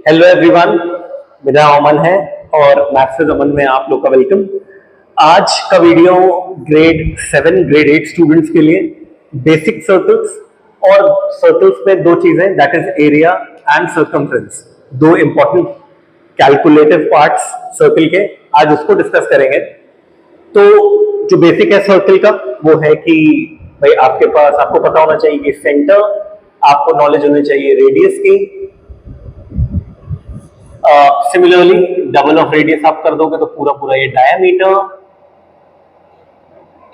Hello everyone, मेरा अमन है और मैथ्स विद अमन में आप लोग का वेलकम। आज का वीडियो ग्रेड 7 ग्रेड 8 स्टूडेंट्स के लिए बेसिक सर्कल्स और सर्कल्स में दो चीजें that is area and circumference, दो इंपॉर्टेंट कैलकुलेटिव पार्ट्स सर्कल के, आज उसको डिस्कस करेंगे। तो जो बेसिक है सर्कल का वो है कि भाई आपको पता होना चाहिए कि सेंटर, आपको नॉलेज होनी चाहिए रेडियस की। सिमिलरली डबल ऑफ रेडियस आप कर दोगे तो पूरा पूरा ये डायमीटर,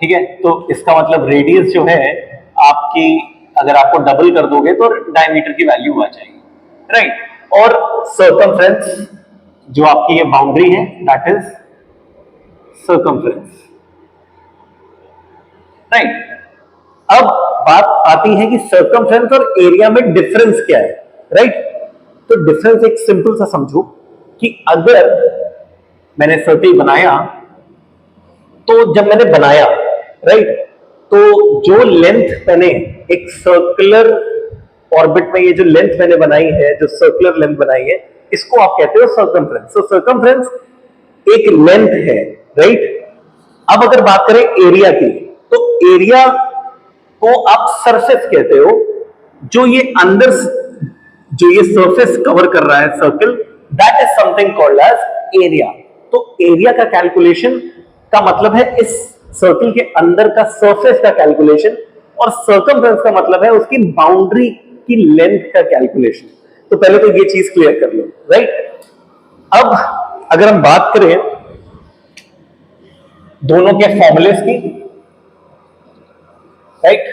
ठीक है। तो इसका मतलब रेडियस जो है आपकी, अगर आपको डबल कर दोगे तो डायमीटर की वैल्यू आ जाएगी, राइट। और सर्कमफ्रेंस जो आपकी ये बाउंड्री है दैट इज सर्कमफ्रेंस, राइट। अब बात आती है कि सर्कमफ्रेंस और एरिया में डिफरेंस क्या है, राइट। तो डिफरेंस एक सिंपल सा समझो कि अगर मैंने सर्कल बनाया, तो जब मैंने बनाया, राइट, तो जो लेंथ मैंने एक सर्कुलर ऑर्बिट में, ये जो लेंथ मैंने बनाई है, जो सर्कुलर लेंथ बनाई है, इसको आप कहते हो सर्कमफ्रेंस। तो सर्कमफ्रेंस एक लेंथ है, राइट। अब अगर बात करें एरिया की, तो एरिया को आप सरफेस कहते हो, जो ये अंदर जो ये सरफेस कवर कर रहा है circle, that is something called as area. तो एरिया का कैलकुलेशन का मतलब है इस सर्कल के अंदर का सरफेस का कैलकुलेशन, और सर्कमफ्रेंस का मतलब है उसकी बाउंड्री की लेंथ का कैलकुलेशन। तो पहले तो ये चीज क्लियर कर लो, राइट। अब अगर हम बात करें दोनों के फॉर्मूलेस की, राइट,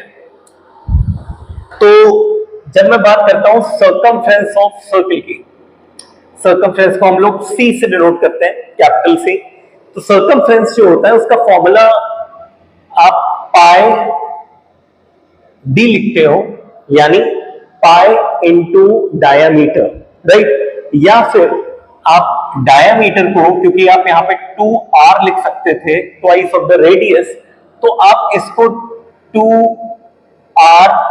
तो जब मैं बात करता हूं सर्कमफ्रेंस ऑफ सर्कल की, सर्कमफ्रेंस को हम लोग सी से डिनोट करते हैं, कैपिटल सी। तो सर्कमफ्रेंस जो होता है उसका फॉर्मूला आप पाई डी लिखते हो, यानी पाई इंटू डायामीटर, राइट। या फिर आप डायामीटर को, क्योंकि आप यहां पे 2r लिख सकते थे, ट्वाइस ऑफ द रेडियस, तो आप इसको 2r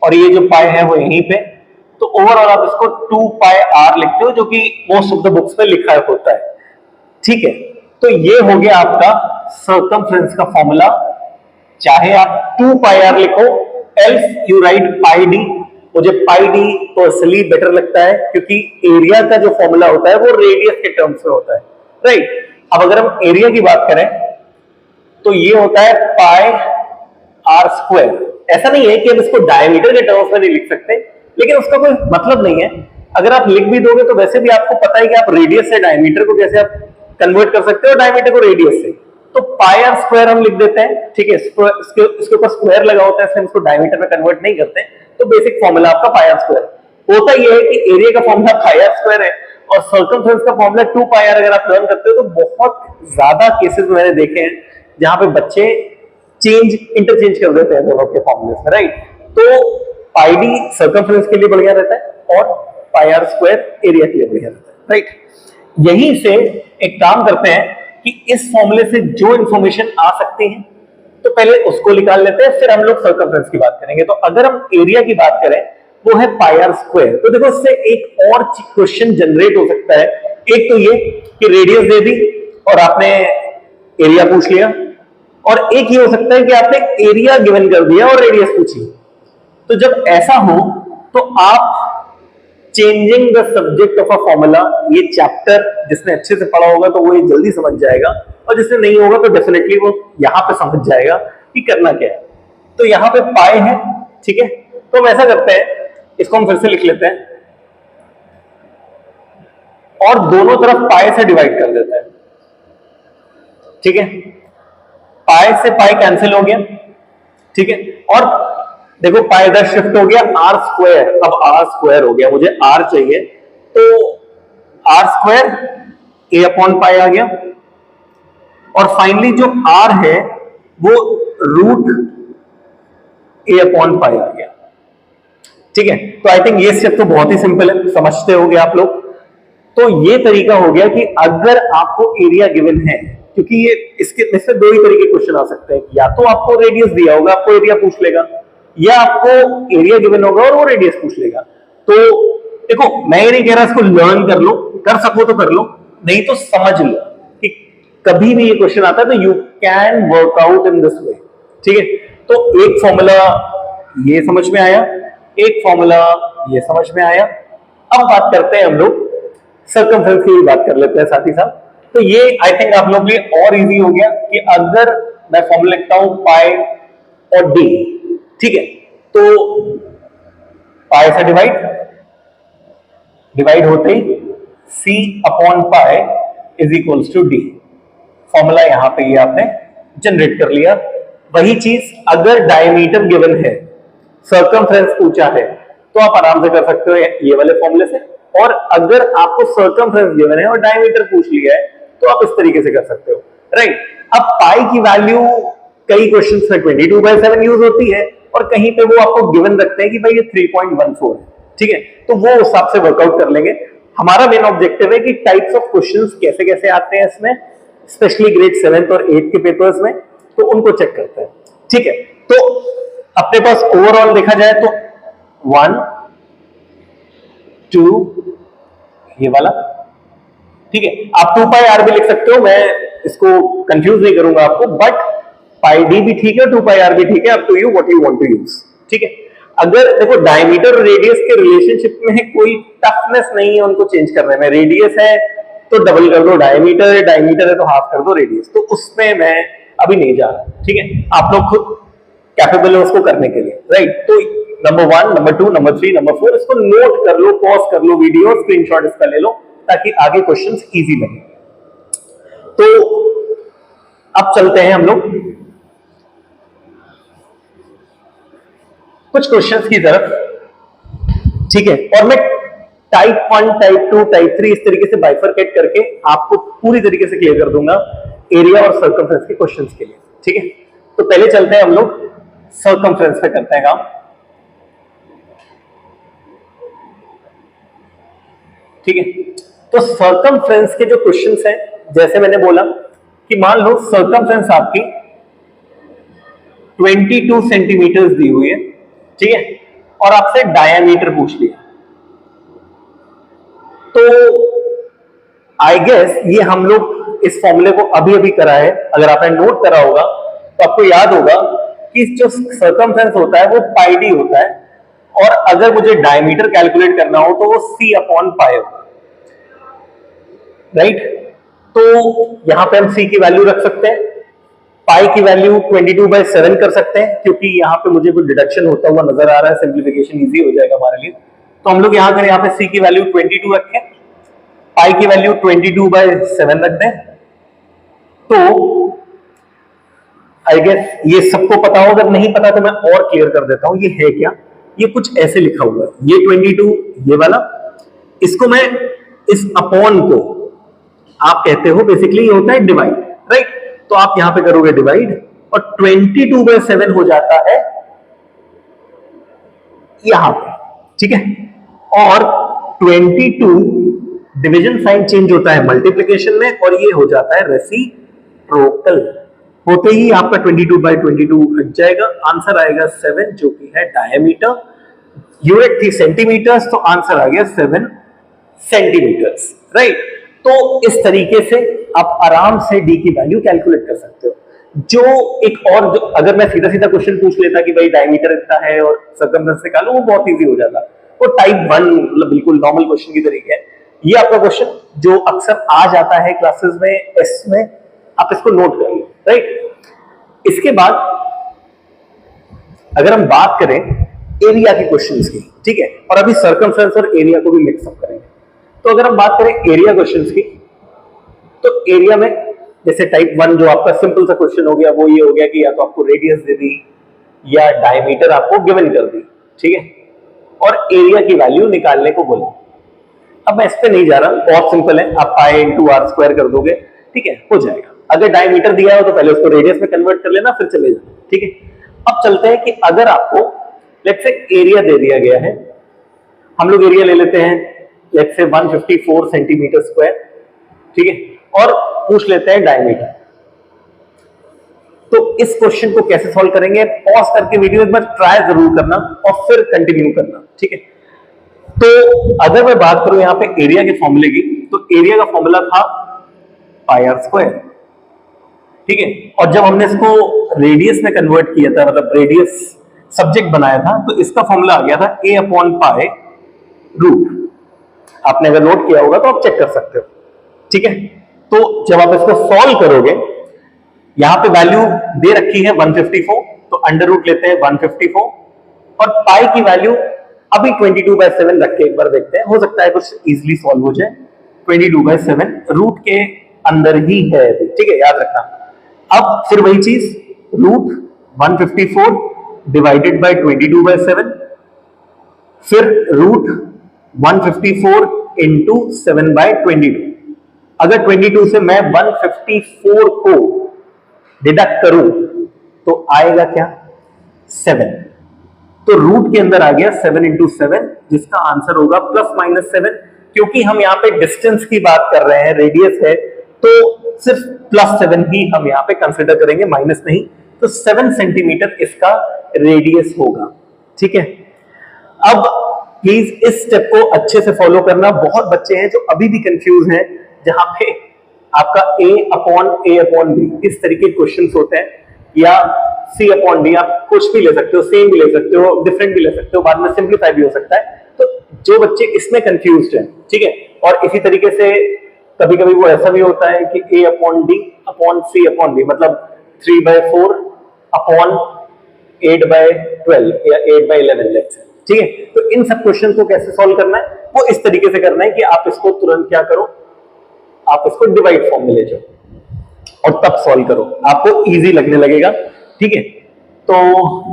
और ये जो पाई है वो यहीं पे, तो ओवरऑल आप इसको 2 पाई r लिखते हो, जो कि मोस्ट ऑफ द बुक्स में लिखा होता है, ठीक है। तो ये हो गया आपका सर्कमफ्रेंस का फॉर्मूला। चाहे आप 2 पाई r लिखो, else you right pi D. मुझे पाई डी पर्सनली बेटर लगता है, क्योंकि एरिया का जो फॉर्मूला होता है वो रेडियस के टर्म्स में होता है, राइट। अब अगर हम एरिया की बात करें तो ये होता है पाई आर स्क्वायर। ऐसा नहीं है कि हम इसको डायमीटर के टर्म्स में नहीं लिख सकते, लेकिन उसका कोई मतलब नहीं है। अगर आप लिख भी दोगे तो वैसे भी आपको पता है कि आप रेडियस से डायमीटर को कैसे आप कन्वर्ट कर सकते हो, डायमीटर को रेडियस से। तो पाई आर स्क्वायर हम लिख देते हैं, ठीक है। इसके ऊपर स्क्वायर लगा होता है, इसलिए हम इसको डायमीटर में कन्वर्ट नहीं करते। तो बेसिक फॉर्मूला आपका पाई आर स्क्वायर होता ही है कि एरिया का फॉर्मूला पाई आर स्क्वायर है, और सर्कमफ्रेंस का फॉर्मूला 2 पाई आर। अगर आप लर्न करते हो तो बहुत ज्यादा केसेस मैंने देखे हैं जहां पे बच्चे इंटरचेंज कर देते हैं दोनों के फॉर्मूले में, राइट। तो पाई डी सर्कमफ्रेंस के लिए बढ़िया रहता है और पाई आर स्क्वायर एरिया के लिए बढ़िया रहता है, राइट। यहीं से एक काम करते हैं कि इस फॉर्मूले से जो इंफॉर्मेशन आ सकती है तो पहले उसको निकाल लेते हैं, फिर हम लोग सर्कमफ्रेंस की बात करेंगे। तो अगर हम एरिया की बात करें वो है पाई आर स्क्वायर, तो देखो इससे एक और क्वेश्चन जनरेट हो सकता है। एक तो ये कि रेडियस दे दी और आपने एरिया पूछ लिया, और एक ये हो सकता है कि आपने एरिया गिवन कर दिया और रेडियस पूछी। तो जब ऐसा हो तो आप changing the subject of a formula, ये चैप्टर जिसने अच्छे से पढ़ा होगा तो वो ये जल्दी समझ जाएगा, और जिसने नहीं होगा तो डेफिनेटली वो यहां पे समझ जाएगा कि करना क्या है। तो यहां पे पाई है, ठीक है। तो हम ऐसा करते हैं, इसको हम फिर से लिख लेते हैं और दोनों तरफ पाई से डिवाइड कर देते हैं, ठीक है। पाई से पाई कैंसिल हो गया, ठीक है। और देखो पाई इधर शिफ्ट हो गया, आर स्क्वायर, अब आर स्क्वायर हो गया, मुझे आर चाहिए, तो R square A upon pi आ गया, और फाइनली जो आर है वो रूट ए अपॉन पाई आ गया, ठीक है। तो आई थिंक ये स्टेप तो बहुत ही सिंपल है, समझते होंगे आप लोग। तो ये तरीका हो गया कि अगर आपको एरिया गिवन है, क्योंकि ये इससे दो ही तरीके क्वेश्चन आ सकते हैं, या तो आपको रेडियस दिया होगा, आपको एरिया पूछ लेगा, या आपको एरिया गिवन होगा और वो रेडियस पूछ लेगा। तो देखो मैं ये नहीं कह रहा इसको लर्न कर लो, कर सको तो कर लो, नहीं तो समझ लो कि कभी भी ये क्वेश्चन आता है तो you can work out in this way. ठीक है, तो एक फॉर्मूला ये समझ में आया, एक फॉर्मूला ये समझ में आया। अब बात करते हैं हम लोग सर्कमफ्रेंस की भी बात कर लेते हैं साथ ही साथ। तो ये आई थिंक आप लोग के लिए और इजी हो गया कि अगर मैं फॉर्मूला लिखता हूं पाई और डी, ठीक है, तो पाई से डिवाइड होते ही c upon pi is equals to D. Formula यहां पे ये आपने जनरेट कर लिया। वही चीज अगर डायमीटर गिवन है, सर्कमफ्रेंस पूछा है, तो आप आराम से कर सकते हो ये वाले फॉर्मूले से। और अगर आपको सर्कमफ्रेंस गिवन है और डायमीटर पूछ लिया है तो आप इस तरीके से कर सकते हो, राइट। अब पाई की वैल्यू कई क्वेश्चंस में 22/7 यूज होती है और कहीं पे वो आपको गिवन रखते हैं कि भाई ये 3.14 है, ठीक है, तो वो उस हिसाब से वर्कआउट कर लेंगे। हमारा मेन ऑब्जेक्टिव है कि टाइप्स ऑफ क्वेश्चंस कैसे कैसे आते हैं इसमें, स्पेशली ग्रेड 7 और 8 के पेपर्स में, तो उनको चेक करते हैं। ठीक है, तो अपने पास ओवरऑल देखा जाए तो 1 2 ये वाला, ठीक है, आप 2 पाई आर भी लिख सकते हो, मैं इसको कंफ्यूज नहीं करूंगा आपको, बट पाई डी भी ठीक है, 2 पाई आर भी ठीक है, up to you what you want to use. ठीक है, अगर देखो डायमीटर और रेडियस के रिलेशनशिप में कोई टफनेस नहीं है उनको चेंज करने में, रेडियस है तो डबल कर दो डायमीटर, डायमीटर है तो हाफ कर दो रेडियस, तो उसमें मैं अभी नहीं जा रहा। ठीक है, आप लोग खुद कैपेबल है उसको करने के लिए, राइट। तो नंबर 1, नंबर 2, नंबर 3, नंबर 4 इसको नोट कर लो, पॉज कर लो वीडियो, स्क्रीनशॉट इसका ले लो ताकि आगे क्वेश्चंस इजी लगे। तो अब चलते हैं हम लोग कुछ क्वेश्चंस की तरफ। ठीक है, और मैं टाइप 1, टाइप 2, टाइप 3 इस तरीके से बाइफरकेट करके आपको पूरी तरीके से क्लियर कर दूंगा एरिया और सर्कमफ्रेंस के क्वेश्चंस के लिए। ठीक है, तो पहले चलते हैं हम लोग सर्कमफ्रेंस पे करते हैं काम। ठीक है, तो सर्कमफ्रेंस के जो क्वेश्चंस हैं, जैसे मैंने बोला कि मान लो सर्कमफ्रेंस आपकी 22 सेंटीमीटर दी हुई है, ठीक है, और आपसे डायमीटर पूछ लिया, तो आई गेस ये हम लोग इस फॉर्मूले को अभी अभी करा है। अगर आपने नोट करा होगा तो आपको याद होगा कि जो सर्कमफ्रेंस होता है वो पाई डी होता है, और अगर मुझे डायमीटर कैलकुलेट करना हो तो वो c अपॉन पाई होगा, राइट। तो यहां पे हम c की वैल्यू रख सकते हैं, पाई की वैल्यू 22/7 कर सकते हैं, क्योंकि यहां पे मुझे कोई डिडक्शन होता हुआ नजर आ रहा है, सिंप्लीफिकेशन इजी हो जाएगा हमारे लिए। तो हम लोग यहां करें, यहां पे c की वैल्यू 22 रखें, पाई की वैल्यू 22/7 रख दें। तो आई गेस ये सबको पता हो, अगर नहीं पता तो मैं और क्लियर कर देता हूं ये है क्या। ये कुछ ऐसे लिखा हुआ है, ये 22 ये वाला, इसको मैं इस अपॉन को आप कहते हो बेसिकली ये होता है डिवाइड, राइट। तो आप यहां पे करोगे डिवाइड और 22/7 हो जाता है यहां पे, ठीक है। और 22 डिवीजन साइन चेंज होता है मल्टीप्लिकेशन में और ये हो जाता है रेसिप्रोकल, होते ही आपका 22/22 हट जाएगा, आंसर आएगा 7 जो कि है डायमीटर। यूनिट थी सेंटीमीटर्स, तो आंसर आ गया 7 सेंटीमीटर्स, राइट। तो इस तरीके से आप आराम से डी की वैल्यू कैलकुलेट कर सकते हो। जो एक और जो अगर मैं सीधा सीधा क्वेश्चन पूछ लेता कि भाई डायमीटर इतना है और सर्कमफ्रेंस निकालो, वो बहुत इजी हो जाता। वो टाइप 1 मतलब बिल्कुल नॉर्मल क्वेश्चन की तरीके है। ये आपका क्वेश्चन जो अक्सर आ जाता है क्लासेस में, एस में, आप इसको नोट कर लो, राइट। इसके बाद अगर हम बात करें एरिया के क्वेश्चंस की, ठीक है, और अभी सर्कमफ्रेंस और एरिया को भी मिक्सअप करेंगे। तो अगर हम बात करें एरिया क्वेश्चंस की, तो एरिया में जैसे टाइप 1 जो आपका सिंपल सा क्वेश्चन हो गया, वो ये हो गया कि या तो आपको रेडियस दे दी या डायमीटर आपको गिवन कर दी, ठीक है, और एरिया की वैल्यू निकालने को बोला। अब मैं इस पे नहीं जा रहा, बहुत सिंपल है, आप पाई इंटू आर स्क्वायर कर दोगे, ठीक है, हो जाएगा। अगर डायमीटर दिया हो तो पहले उसको रेडियस में कन्वर्ट कर लेना, फिर चले जाना, ठीक है। अब चलते हैं कि अगर आपको लेट्स से एरिया दे दिया गया है, हम लोग एरिया ले लेते हैं लेट्स से 154 सेंटीमीटर स्क्वायर, ठीक है, और पूछ लेते हैं डायमीटर। तो इस क्वेश्चन को कैसे सॉल्व करेंगे, पॉज करके वीडियो एक बार ट्राई जरूर करना और फिर कंटिन्यू करना, ठीक है। तो अगर मैं बात करूं यहां पे एरिया के फॉर्मूले की, तो एरिया का फॉर्मूला था पाई आर स्क्वायर, ठीक है। और जब हमने इसको रेडियस में कन्वर्ट किया था, मतलब रेडियस सब्जेक्ट बनाया था, तो इसका फॉर्मूला आ गया था a अपॉन पाई रूट। आपने अगर नोट किया होगा तो आप चेक कर सकते हो, ठीक है। तो जब आप इसको सॉल्व करोगे, यहां पे वैल्यू दे रखी है 154, तो अंडर रूट लेते हैं 154, और पाई की वैल्यू अभी 22/7 रख के एक बार देखते हैं, हो सकता है कुछ इजीली सॉल्व हो जाए। 22/7 रूट के अंदर ही है, ठीक है, याद रखना। अब फिर वही चीज, रूट 154 डिवाइडेड बाय 22/7, फिर रूट 154 इंटू 7/22। अगर 22 से मैं 154 को डिडक्ट करूं तो आएगा क्या, 7। तो रूट के अंदर आ गया 7 इंटू 7, जिसका आंसर होगा +-7। क्योंकि हम यहाँ पे डिस्टेंस की बात कर रहे हैं, रेडियस है, तो सिर्फ +7 ही हम यहाँ पे कंसिडर करेंगे, माइनस नहीं। तो 7 सेंटीमीटर इसका रेडियस होगा, ठीक है। अब प्लीज इस स्टेप को अच्छे से फॉलो करना। बहुत बच्चे हैं जो अभी भी कंफ्यूज हैं, जहां पे आपका a/b इस तरीके के क्वेश्चंस होते हैं, या c/d, आप कुछ भी ले सकते हो, सेम भी ले सकते हो, डिफरेंट भी ले सकते हो, बाद में सिंप्लीफाई भी हो सकता है। तो जो बच्चे इसमें कंफ्यूज्ड हैं, ठीक है, और इसी तरीके से कभी कभी वो ऐसा भी होता है कि a/d/c/b, मतलब 3/4 अपॉन 8/12 या 8/11 लेट्स से, ठीक है। तो इन सब क्वेश्चन को कैसे सॉल्व करना है, वो इस तरीके से करना है कि आप इसको तुरंत क्या करो, आप इसको डिवाइड फॉर्म में ले जाओ और तब सॉल्व करो, आपको इजी लगने लगेगा, ठीक है। तो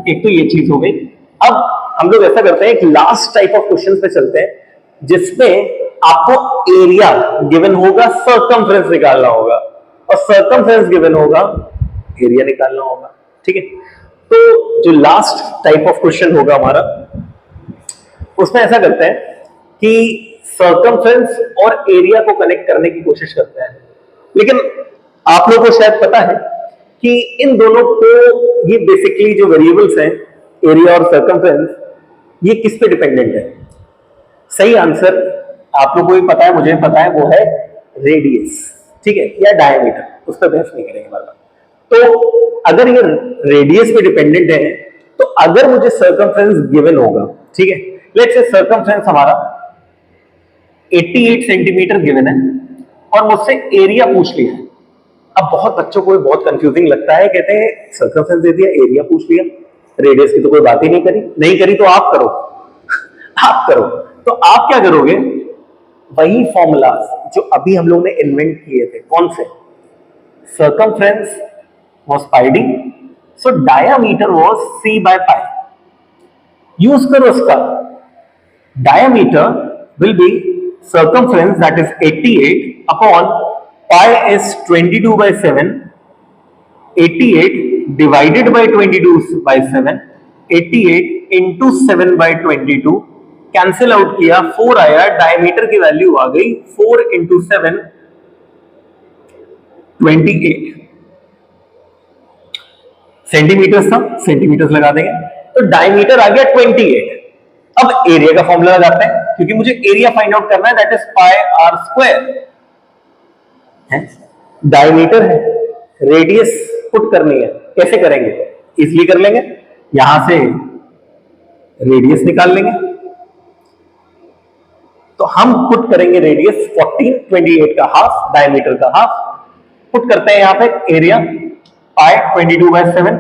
एक तो ये चीज हो गई। अब हम लोग ऐसा करते हैं, एक लास्ट टाइप ऑफ क्वेश्चन पे चलते हैं, जिसमें आपको एरिया गिवन होगा, सर्कमफ्रेंस निकालना होगा, और सर्कमफ्रेंस गिवन होगा, एरिया निकालना होगा, ठीक है। तो जो लास्ट टाइप ऑफ क्वेश्चन होगा हमारा, उसमें ऐसा करते हैं कि सर्कमफ्रेंस और एरिया को कनेक्ट करने की कोशिश करते हैं। लेकिन आप लोगों को शायद पता है कि इन दोनों को, ये बेसिकली जो वेरिएबल्स हैं, एरिया और सर्कमफ्रेंस, ये किस पे डिपेंडेंट है? सही आंसर आप लोगों को भी पता है, मुझे भी पता है, वो है रेडियस, ठीक है, या डायमीटर। उस पर बहस नहीं करेंगे बार। तो अगर ये रेडियस पे डिपेंडेंट है, तो अगर मुझे सर्कमफ्रेंस गिवन होगा, ठीक है, लेट्स से सर्कमफ्रेंस हमारा 88 सेंटीमीटर गिवन है, और मुझसे एरिया पूछ लिया है। अब बहुत बच्चों को बहुत कंफ्यूजिंग लगता है, कहते हैं सर्कमफ्रेंस दे दिया, एरिया पूछ लिया, रेडियस की तो कोई बात ही नहीं करी, तो आप करो आप करो। तो आप क्या करोगे, वही फॉर्मूलाज जो अभी हम लोगों ने इन्वेंट किए थे, कौन से, circumference was pi d, so diameter was c/pi। Use करो उसका, diameter will be circumference, that is 88 upon pi is 22/7, 88 divided by 22/7, 88 into 7/22, cancel out किया, 4 आया, डायमीटर की वैल्यू आ गई 4 into 7, 28 सेंटीमीटर था, सेंटीमीटर लगा देंगे, तो डायमीटर आ गया 28। अब एरिया का फॉर्मूला लगाते हैं, क्योंकि मुझे एरिया फाइंड आउट करना है, that is pi R square. Diameter है, रेडियस पुट करनी है, कैसे करेंगे, इसलिए कर लेंगे, यहां से रेडियस निकाल लेंगे। तो हम पुट करेंगे रेडियस 14, 28 का हाफ, डायमीटर का हाफ, पुट करते हैं यहां पे area pi 22/7,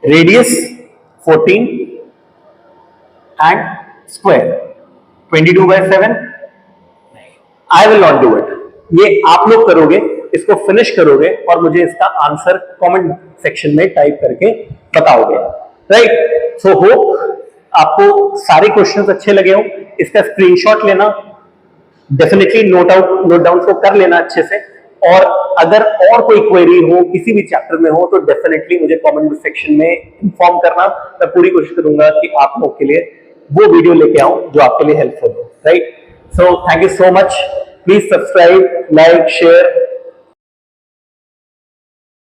radius 14 and square 22/7। I will not do it, ये आप लोग करोगे, इसको फिनिश करोगे और मुझे इसका आंसर कमेंट सेक्शन में टाइप करके बताओगे, राइट। सो होप आपको सारे क्वेश्चंस अच्छे लगे हो। इसका स्क्रीनशॉट लेना, डेफिनेटली नोट डाउन को कर लेना अच्छे से, और अगर और कोई क्वेरी हो किसी भी चैप्टर में हो, तो डेफिनेटली मुझे कमेंट सेक्शन में इन्फॉर्म करना। मैं पूरी कोशिश करूंगा कि आप लोग के लिए वो वीडियो लेके आऊं जो आपके लिए हेल्पफुल हो, right. So thank you so much, please subscribe, like, share